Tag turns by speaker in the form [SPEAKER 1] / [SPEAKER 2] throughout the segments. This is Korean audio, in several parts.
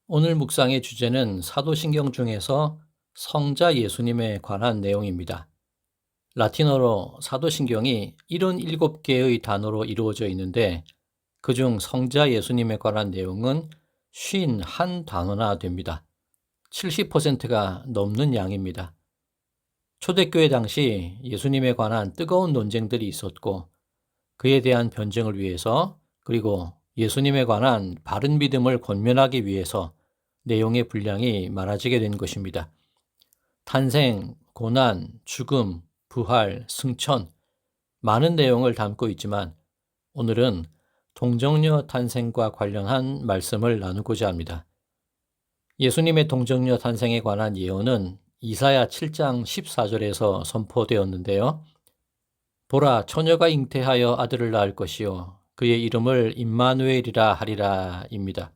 [SPEAKER 1] 오늘 묵상의 주제는 사도신경 중에서 성자 예수님에 관한 내용입니다. 라틴어로 사도신경이 77개의 단어로 이루어져 있는데 그중 성자 예수님에 관한 내용은 51단어나 됩니다. 70%가 넘는 양입니다. 초대교회 당시 예수님에 관한 뜨거운 논쟁들이 있었고 그에 대한 변증을 위해서 그리고 예수님에 관한 바른 믿음을 권면하기 위해서 내용의 분량이 많아지게 된 것입니다. 탄생, 고난, 죽음, 부활, 승천, 많은 내용을 담고 있지만 오늘은 동정녀 탄생과 관련한 말씀을 나누고자 합니다. 예수님의 동정녀 탄생에 관한 예언은 이사야 7장 14절에서 선포되었는데요. 보라, 처녀가 잉태하여 아들을 낳을 것이요 그의 이름을 임마누엘이라 하리라입니다.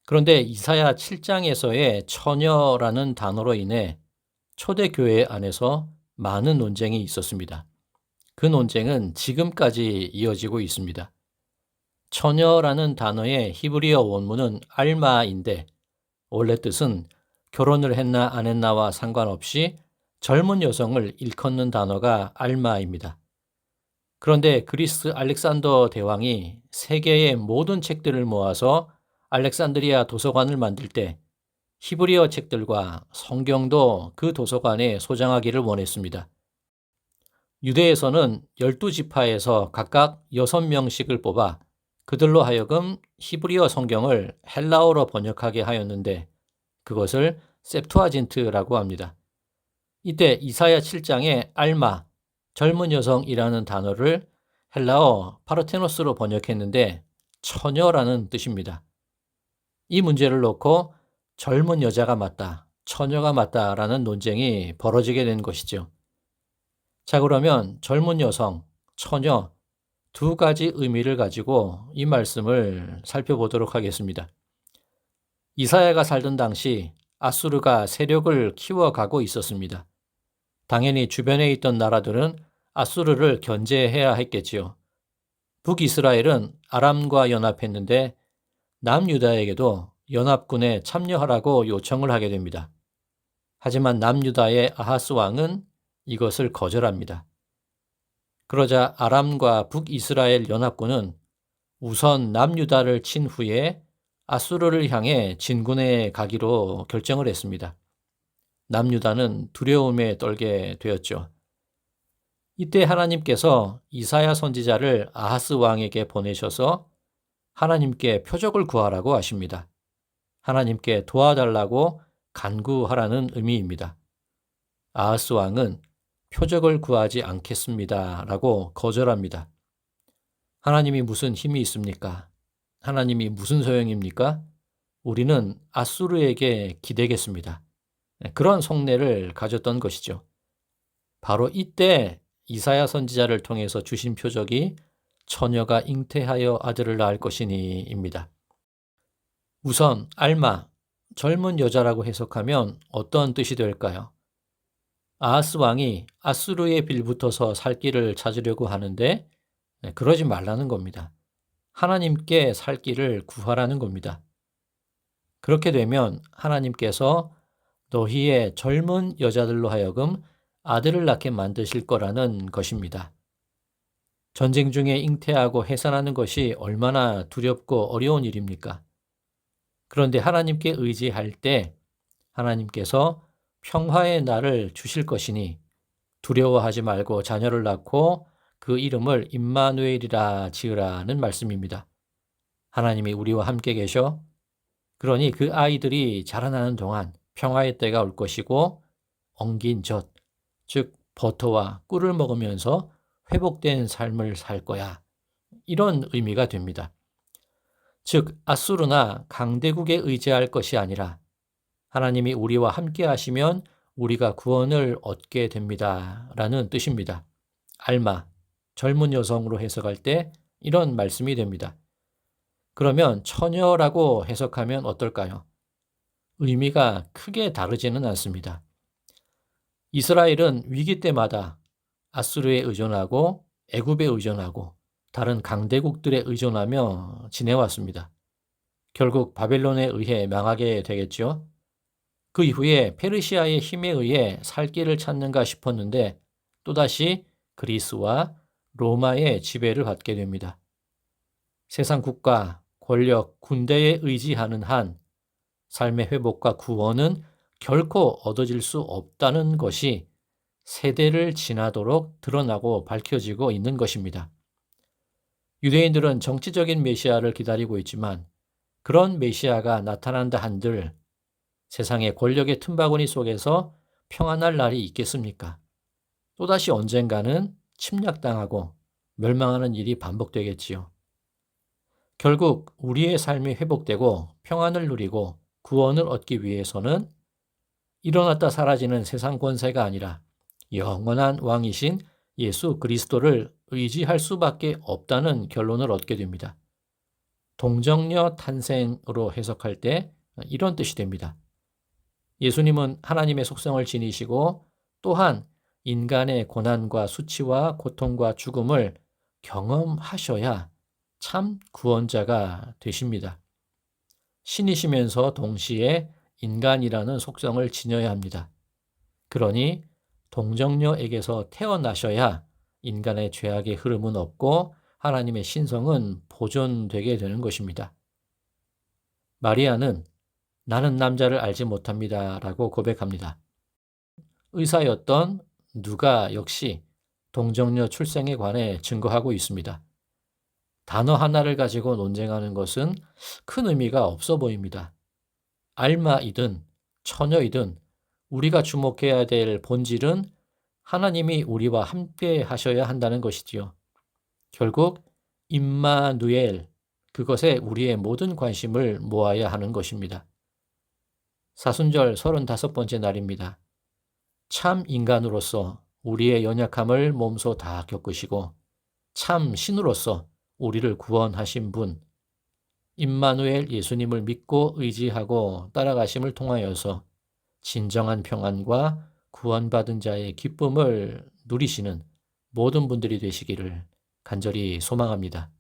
[SPEAKER 1] 그런데 이사야 7장에서의 처녀라는 단어로 인해 초대교회 안에서 많은 논쟁이 있었습니다. 그 논쟁은 지금까지 이어지고 있습니다. 처녀라는 단어의 히브리어 원문은 알마인데 원래 뜻은 결혼을 했나 안 했나와 상관없이 젊은 여성을 일컫는 단어가 알마입니다. 그런데 그리스 알렉산더 대왕이 세계의 모든 책들을 모아서 알렉산드리아 도서관을 만들 때 히브리어 책들과 성경도 그 도서관에 소장하기를 원했습니다. 유대에서는 12지파에서 각각 6명씩을 뽑아 그들로 하여금 히브리어 성경을 헬라어로 번역하게 하였는데 그것을 septuagint라고 합니다. 이때 이사야 7장의 알마, 젊은 여성이라는 단어를 헬라어 파르테노스로 번역했는데 처녀라는 뜻입니다. 이 문제를 놓고 젊은 여자가 맞다, 처녀가 맞다라는 논쟁이 벌어지게 된 것이죠. 자, 그러면 젊은 여성, 처녀 두 가지 의미를 가지고 이 말씀을 살펴보도록 하겠습니다. 이사야가 살던 당시 아수르가 세력을 키워가고 있었습니다. 당연히 주변에 있던 나라들은 아수르를 견제해야 했겠지요. 북이스라엘은 아람과 연합했는데 남유다에게도 연합군에 참여하라고 요청을 하게 됩니다. 하지만 남유다의 아하스 왕은 이것을 거절합니다. 그러자 아람과 북이스라엘 연합군은 우선 남유다를 친 후에 아수르를 향해 진군해 가기로 결정을 했습니다. 남유다는 두려움에 떨게 되었죠. 이때 하나님께서 이사야 선지자를 아하스 왕에게 보내셔서 하나님께 표적을 구하라고 하십니다. 하나님께 도와달라고 간구하라는 의미입니다. 아하스 왕은 표적을 구하지 않겠습니다 라고 거절합니다. 하나님이 무슨 힘이 있습니까? 하나님이 무슨 소용입니까? 우리는 아수르에게 기대겠습니다. 그런 속내를 가졌던 것이죠. 바로 이때 이사야 선지자를 통해서 주신 표적이 처녀가 잉태하여 아들을 낳을 것이니입니다. 우선 알마, 젊은 여자라고 해석하면 어떤 뜻이 될까요? 아하스 왕이 아수르에 빌붙어서 살 길을 찾으려고 하는데 그러지 말라는 겁니다. 하나님께 살 길을 구하라는 겁니다. 그렇게 되면 하나님께서 너희의 젊은 여자들로 하여금 아들을 낳게 만드실 거라는 것입니다. 전쟁 중에 잉태하고 해산하는 것이 얼마나 두렵고 어려운 일입니까? 그런데 하나님께 의지할 때 하나님께서 평화의 날을 주실 것이니 두려워하지 말고 자녀를 낳고 그 이름을 임마누엘이라 지으라는 말씀입니다. 하나님이 우리와 함께 계셔. 그러니 그 아이들이 자라나는 동안 평화의 때가 올 것이고 엉긴 젖, 즉 버터와 꿀을 먹으면서 회복된 삶을 살 거야. 이런 의미가 됩니다. 즉 아수르나 강대국에 의지할 것이 아니라 하나님이 우리와 함께 하시면 우리가 구원을 얻게 됩니다. 라는 뜻입니다. 알마, 젊은 여성으로 해석할 때 이런 말씀이 됩니다. 그러면 처녀라고 해석하면 어떨까요? 의미가 크게 다르지는 않습니다. 이스라엘은 위기 때마다 아수르에 의존하고 애굽에 의존하고 다른 강대국들에 의존하며 지내왔습니다. 결국 바벨론에 의해 망하게 되겠죠. 그 이후에 페르시아의 힘에 의해 살 길을 찾는가 싶었는데 또다시 그리스와 로마의 지배를 받게 됩니다. 세상 국가, 권력, 군대에 의지하는 한 삶의 회복과 구원은 결코 얻어질 수 없다는 것이 세대를 지나도록 드러나고 밝혀지고 있는 것입니다. 유대인들은 정치적인 메시아를 기다리고 있지만 그런 메시아가 나타난다 한들 세상의 권력의 틈바구니 속에서 평안할 날이 있겠습니까? 또다시 언젠가는 침략당하고 멸망하는 일이 반복되겠지요. 결국 우리의 삶이 회복되고 평안을 누리고 구원을 얻기 위해서는 일어났다 사라지는 세상 권세가 아니라 영원한 왕이신 예수 그리스도를 의지할 수밖에 없다는 결론을 얻게 됩니다. 동정녀 탄생으로 해석할 때 이런 뜻이 됩니다. 예수님은 하나님의 속성을 지니시고 또한 인간의 고난과 수치와 고통과 죽음을 경험하셔야 참 구원자가 되십니다. 신이시면서 동시에 인간이라는 속성을 지녀야 합니다. 그러니 동정녀에게서 태어나셔야 인간의 죄악의 흐름은 없고 하나님의 신성은 보존되게 되는 것입니다. 마리아는 나는 남자를 알지 못합니다 라고 고백합니다. 의사였던 누가 역시 동정녀 출생에 관해 증거하고 있습니다. 단어 하나를 가지고 논쟁하는 것은 큰 의미가 없어 보입니다. 알마이든 처녀이든 우리가 주목해야 될 본질은 하나님이 우리와 함께 하셔야 한다는 것이지요. 결국 임마누엘, 그것에 우리의 모든 관심을 모아야 하는 것입니다. 사순절 35번째 날입니다. 참 인간으로서 우리의 연약함을 몸소 다 겪으시고 참 신으로서 우리를 구원하신 분, 임마누엘 예수님을 믿고 의지하고 따라가심을 통하여서 진정한 평안과 구원받은 자의 기쁨을 누리시는 모든 분들이 되시기를 간절히 소망합니다.